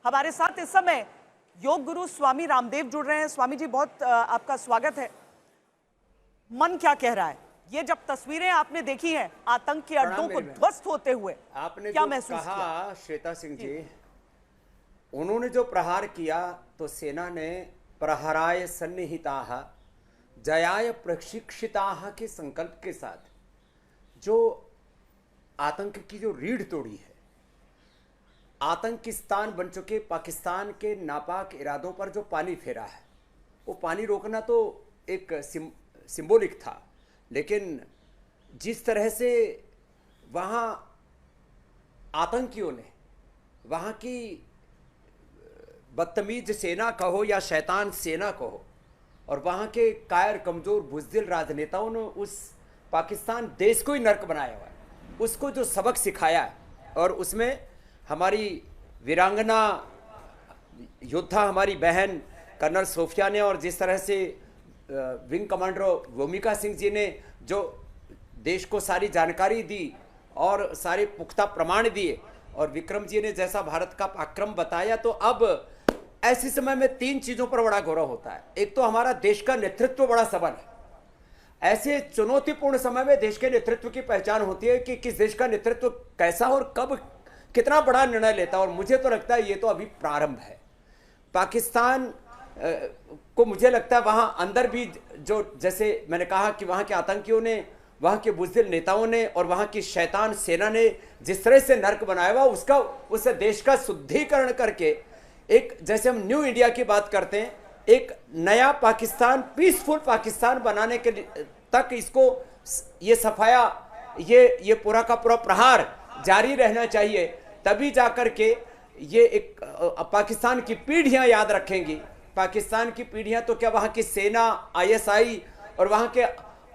हमारे साथ इस समय योग गुरु स्वामी रामदेव जुड़ रहे हैं। स्वामी जी, बहुत आपका स्वागत है। मन क्या कह रहा है? ये जब तस्वीरें आपने देखी हैं आतंक के अड्डों को ध्वस्त होते हुए, आपने क्या जो महसूस कहा किया? श्वेता सिंह जी, उन्होंने जो प्रहार किया तो सेना ने प्रहराय सन्निहिताः जयाय प्रशिक्षिताः के संकल्प के साथ जो आतंक की जो रीढ़ तोड़ी है, आतंकिस्तान बन चुके पाकिस्तान के नापाक इरादों पर जो पानी फेरा है, वो पानी रोकना तो एक सिंबॉलिक था, लेकिन जिस तरह से वहाँ आतंकियों ने वहाँ की बदतमीज सेना कहो या शैतान सेना कहो और वहाँ के कायर कमज़ोर बुज़दिल राजनेताओं ने उस पाकिस्तान देश को ही नर्क बनाया हुआ है, उसको जो सबक सिखाया है। और उसमें हमारी वीरांगना योद्धा हमारी बहन कर्नल सोफिया ने और जिस तरह से विंग कमांडर भूमिका सिंह जी ने जो देश को सारी जानकारी दी और सारे पुख्ता प्रमाण दिए और विक्रम जी ने जैसा भारत का पराक्रम बताया, तो अब ऐसे समय में तीन चीज़ों पर बड़ा गौरव होता है। एक तो हमारा देश का नेतृत्व बड़ा सबल है। ऐसे चुनौतीपूर्ण समय में देश के नेतृत्व की पहचान होती है कि किस देश का नेतृत्व कैसा और कब कितना बड़ा निर्णय लेता है। और मुझे तो लगता है ये तो अभी प्रारंभ है। पाकिस्तान को मुझे लगता है वहाँ अंदर भी जो, जैसे मैंने कहा कि वहाँ के आतंकियों ने, वहाँ के बुज़दिल नेताओं ने और वहाँ की शैतान सेना ने जिस तरह से नर्क बनाया हुआ, उसका उस देश का शुद्धिकरण करके एक, जैसे हम न्यू इंडिया की बात करते हैं, एक नया पाकिस्तान, पीसफुल पाकिस्तान बनाने के तक इसको ये सफाया, ये पूरा का पूरा प्रहार जारी रहना चाहिए। तभी जाकर के ये एक पाकिस्तान की पीढ़ियां याद रखेंगी। पाकिस्तान की पीढ़ियां तो क्या, वहां की सेना, आईएसआई और वहां के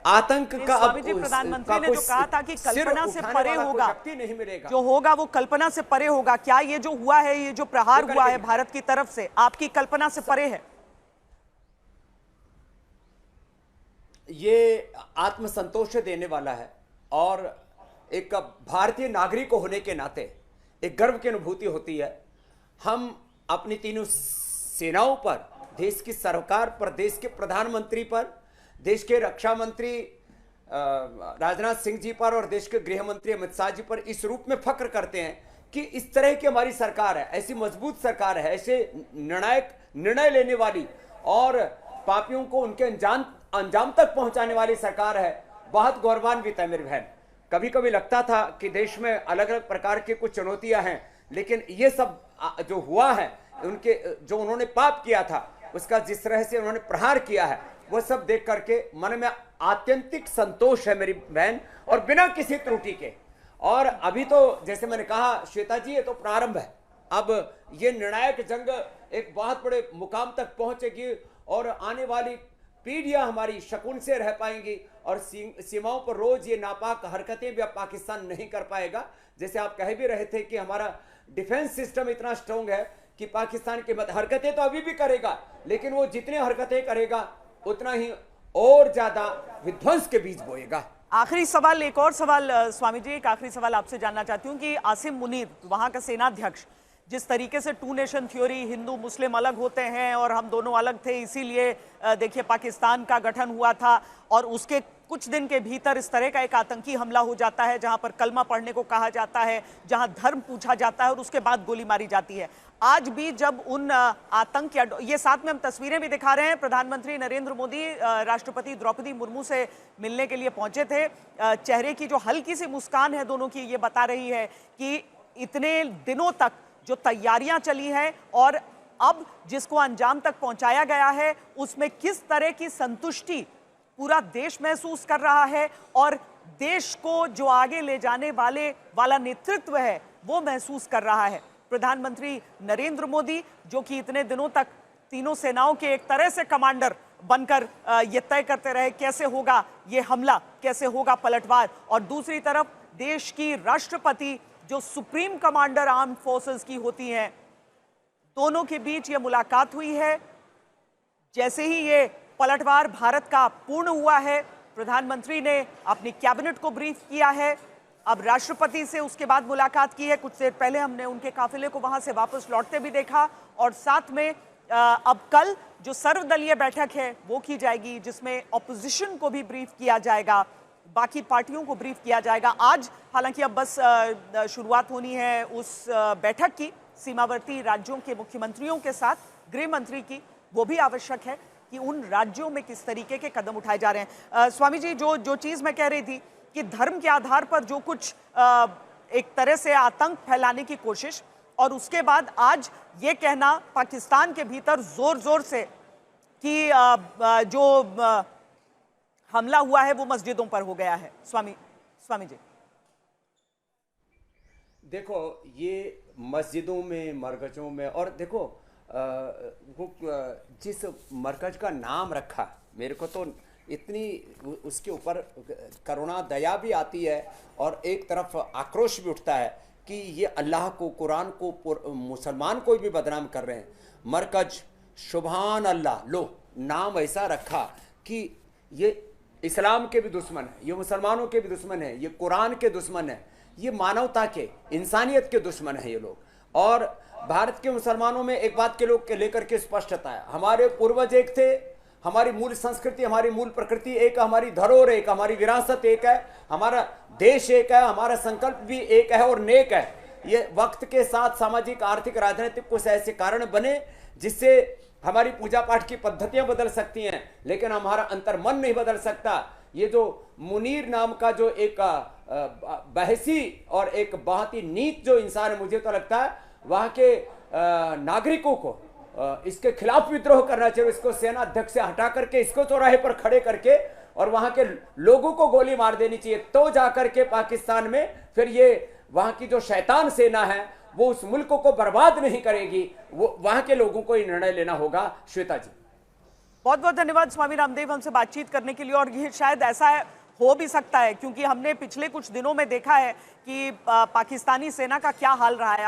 आतंक का प्रधानमंत्री ने तो कहा था कि कल्पना से परे होगा, नहीं मिलेगा, जो होगा वो कल्पना से परे होगा। क्या ये जो हुआ है, ये जो प्रहार हुआ है भारत की तरफ से, आपकी कल्पना से परे है? ये आत्मसंतोष देने वाला है और एक भारतीय नागरिक होने के नाते एक गर्व की अनुभूति होती है। हम अपनी तीनों सेनाओं पर, देश की सरकार पर, देश के प्रधानमंत्री पर, देश के रक्षा मंत्री राजनाथ सिंह जी पर और देश के गृह मंत्री अमित शाह जी पर इस रूप में फख्र करते हैं कि इस तरह की हमारी सरकार है, ऐसी मजबूत सरकार है, ऐसे निर्णायक निर्णय लेने वाली और पापियों को उनके अंजाम तक पहुंचाने वाली सरकार है। बहुत गौरवान्वित है मेरी बहन। कभी कभी लगता था कि देश में अलग अलग प्रकार की कुछ चुनौतियां हैं, लेकिन ये सब जो हुआ है, उनके जो उन्होंने पाप किया था, उसका जिस तरह से उन्होंने प्रहार किया है, वो सब देख करके मन में आत्यंतिक संतोष है मेरी बहन, और बिना किसी त्रुटि के। और अभी तो जैसे मैंने कहा श्वेता जी, ये तो प्रारंभ है। अब ये निर्णायक जंग एक बहुत बड़े मुकाम तक पहुंचेगी और आने वाली पीढ़ियां हमारी शकुन से रह पाएंगी और सीमाओं पर रोज ये नापाक हरकतें भी अब पाकिस्तान नहीं कर पाएगा। जैसे आप कह भी रहे थे कि हमारा डिफेंस सिस्टम इतना स्ट्रांग है कि पाकिस्तान की हरकतें तो अभी भी करेगा, लेकिन वो जितने हरकतें करेगा उतना ही और ज्यादा विध्वंस के बीज बोएगा। आखिरी सवाल, एक और सवाल स्वामी जी, एक आखिरी सवाल आपसे जानना चाहती हूँ कि आसिम मुनीर, वहां का सेनाध्यक्ष, जिस तरीके से टू नेशन थ्योरी, हिंदू मुस्लिम अलग होते हैं और हम दोनों अलग थे, इसीलिए देखिए पाकिस्तान का गठन हुआ था, और उसके कुछ दिन के भीतर इस तरह का एक आतंकी हमला हो जाता है जहां पर कलमा पढ़ने को कहा जाता है, जहां धर्म पूछा जाता है और उसके बाद गोली मारी जाती है। आज भी जब उन आतंक, ये साथ में हम तस्वीरें भी दिखा रहे हैं, प्रधानमंत्री नरेंद्र मोदी राष्ट्रपति द्रौपदी मुर्मू से मिलने के लिए पहुंचे थे। चेहरे की जो हल्की सी मुस्कान है दोनों की, ये बता रही है कि इतने दिनों तक जो तैयारियां चली हैं और अब जिसको अंजाम तक पहुंचाया गया है, उसमें किस तरह की संतुष्टि पूरा देश महसूस कर रहा है और देश को जो आगे ले जाने वाला नेतृत्व है वो महसूस कर रहा है। प्रधानमंत्री नरेंद्र मोदी, जो कि इतने दिनों तक तीनों सेनाओं के एक तरह से कमांडर बनकर ये तय करते रहे कैसे होगा ये हमला, कैसे होगा पलटवार, और दूसरी तरफ देश की राष्ट्रपति जो सुप्रीम कमांडर आर्म्ड फोर्सेस की होती हैं, दोनों के बीच ये मुलाकात हुई है। जैसे ही ये पलटवार भारत का पूर्ण हुआ है, प्रधानमंत्री ने अपनी कैबिनेट को ब्रीफ किया है, अब राष्ट्रपति से उसके बाद मुलाकात की है। कुछ देर पहले हमने उनके काफिले को वहां से वापस लौटते भी देखा। और साथ में अब कल जो सर्वदलीय बैठक है वो की जाएगी, जिसमें ऑपोजिशन को भी ब्रीफ किया जाएगा, बाकी पार्टियों को ब्रीफ किया जाएगा। आज हालांकि अब बस शुरुआत होनी है उस बैठक की सीमावर्ती राज्यों के मुख्यमंत्रियों के साथ, गृह मंत्री की। वो भी आवश्यक है कि उन राज्यों में किस तरीके के कदम उठाए जा रहे हैं। स्वामी जी, जो चीज मैं कह रही थी कि धर्म के आधार पर जो कुछ एक तरह से आतंक फैलाने की कोशिश, और उसके बाद आज ये कहना पाकिस्तान के भीतर जोर जोर से कि जो हमला हुआ है वो मस्जिदों पर हो गया है। स्वामी जी, देखो ये मस्जिदों में, मरकजों में, और देखो वो जिस मरकज का नाम रखा, मेरे को तो इतनी उसके ऊपर करुणा दया भी आती है और एक तरफ आक्रोश भी उठता है कि ये अल्लाह को, कुरान को, मुसलमान को भी बदनाम कर रहे हैं। मरकज, सुभान अल्लाह, लो नाम ऐसा रखा कि ये इस्लाम के भी दुश्मन है, ये मुसलमानों के भी दुश्मन है, ये कुरान के दुश्मन है, ये मानवता के, इंसानियत के दुश्मन है ये लोग। और भारत के मुसलमानों में एक बात के लोग के लेकर के स्पष्टता है, हमारे पूर्वज एक थे, हमारी मूल संस्कृति, हमारी मूल प्रकृति एक, हमारी धरोहर एक, हमारी विरासत एक है, हमारा देश एक है, हमारा संकल्प भी एक है और नेक है। ये वक्त के साथ सामाजिक, आर्थिक, राजनीतिक कुछ ऐसे कारण बने जिससे हमारी पूजा पाठ की पद्धतियां बदल सकती हैं, लेकिन हमारा अंतर्मन नहीं बदल सकता। ये जो मुनीर नाम का जो एक बहसी और एक बहुत ही नीच जो इंसान है, मुझे तो लगता है वहां के नागरिकों को इसके खिलाफ विद्रोह करना चाहिए। इसको सेना अध्यक्ष से हटा करके, इसको चौराहे पर खड़े करके और वहां के लोगों को गोली मार देनी चाहिए, तो जाकर के पाकिस्तान में फिर ये वहां की जो शैतान सेना है वो उस मुल्क को बर्बाद नहीं करेगी। वो वहां के लोगों को ही निर्णय लेना होगा। श्वेता जी, बहुत बहुत धन्यवाद स्वामी रामदेव हमसे बातचीत करने के लिए। और ये शायद ऐसा हो भी सकता है क्योंकि हमने पिछले कुछ दिनों में देखा है कि पाकिस्तानी सेना का क्या हाल रहा है।